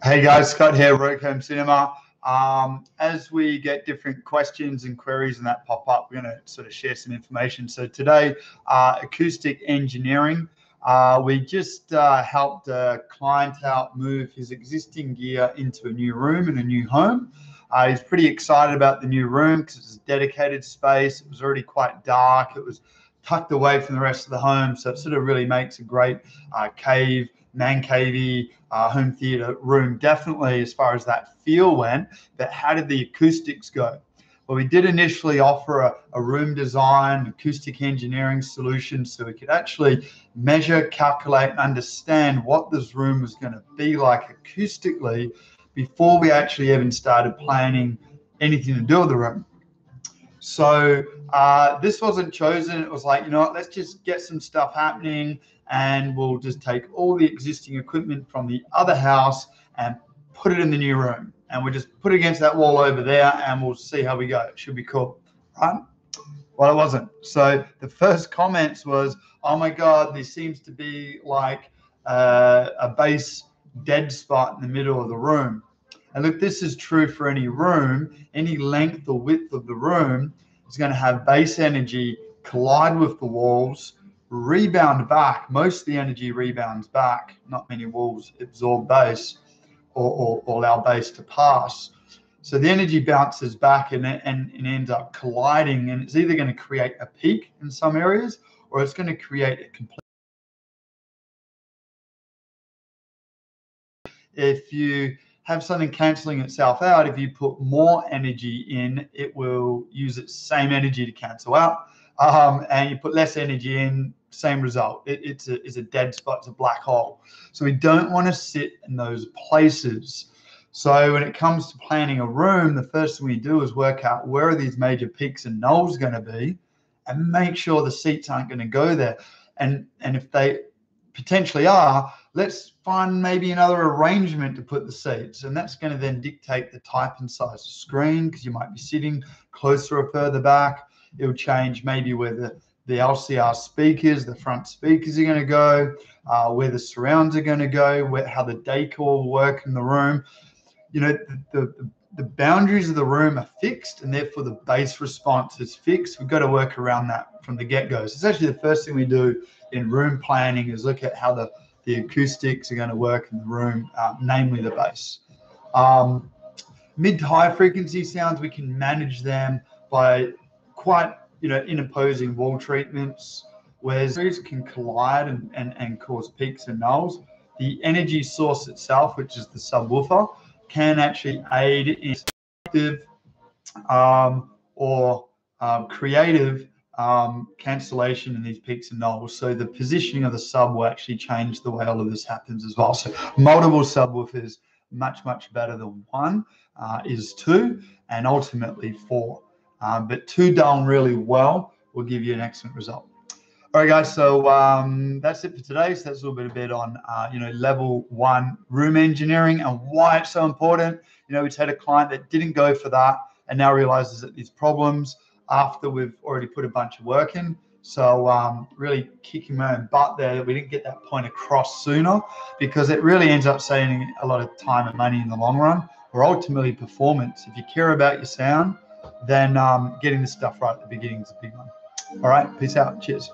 Hey guys, Scott here, Roke Home Cinema. As we get different questions and queries and that pop up, we're going to sort of share some information. So today, Acoustic Engineering, we just helped a client out move his existing gear into a new room in a new home. He's pretty excited about the new room because it's a dedicated space. It was already quite dark. It was tucked away from the rest of the home. So it sort of really makes a great man cavey, home theater room, definitely as far as that feel went. But how did the acoustics go? Well, we did initially offer a room design, acoustic engineering solution, so we could actually measure, calculate, and understand what this room was going to be like acoustically before we actually even started planning anything to do with the room. So this wasn't chosen. It was like, you know what, let's just get some stuff happening and we'll just take all the existing equipment from the other house and put it in the new room. And we'll just put it against that wall over there and we'll see how we go. It should be cool, right? Well, it wasn't. So the first comments was, oh my God, there seems to be like a bass dead spot in the middle of the room. And look, this is true for any room. Any length or width of the room is going to have bass energy collide with the walls, rebound back. Most of the energy rebounds back. Not many walls absorb bass or allow bass to pass. So the energy bounces back and ends up colliding, and it's either going to create a peak in some areas or it's going to create a complete. If you have something canceling itself out, if you put more energy in, it will use its same energy to cancel out. And you put less energy in, same result. It's a dead spot, it's a black hole. So we don't want to sit in those places. So when it comes to planning a room, the first thing we do is work out where are these major peaks and nulls going to be and make sure the seats aren't going to go there. And if they potentially are, let's find maybe another arrangement to put the seats. And that's going to then dictate the type and size of screen because you might be sitting closer or further back. It'll change maybe where the LCR speakers, the front speakers are going to go, where the surrounds are going to go, how the decor will work in the room. You know, the boundaries of the room are fixed and therefore the bass response is fixed. We've got to work around that from the get-go. So it's actually the first thing we do in room planning is look at how the acoustics are going to work in the room, namely the bass. Mid to high frequency sounds, we can manage them by quite, imposing wall treatments, where these can collide and cause peaks and nulls. The energy source itself, which is the subwoofer, can actually aid in active or creative cancellation in these peaks and nulls. So the positioning of the sub will actually change the way all of this happens as well. So multiple subwoofers, much better than one, is two, and ultimately four. But two done really well will give you an excellent result. All right, guys, so that's it for today. So that's a little bit on, level one room engineering and why it's so important. We had a client that didn't go for that and now realizes that there's problems after we've already put a bunch of work in. So really kicking my own butt there that we didn't get that point across sooner, because it really ends up saving a lot of time and money in the long run, or ultimately performance. If you care about your sound, then getting this stuff right at the beginning is a big one. All right, peace out. Cheers.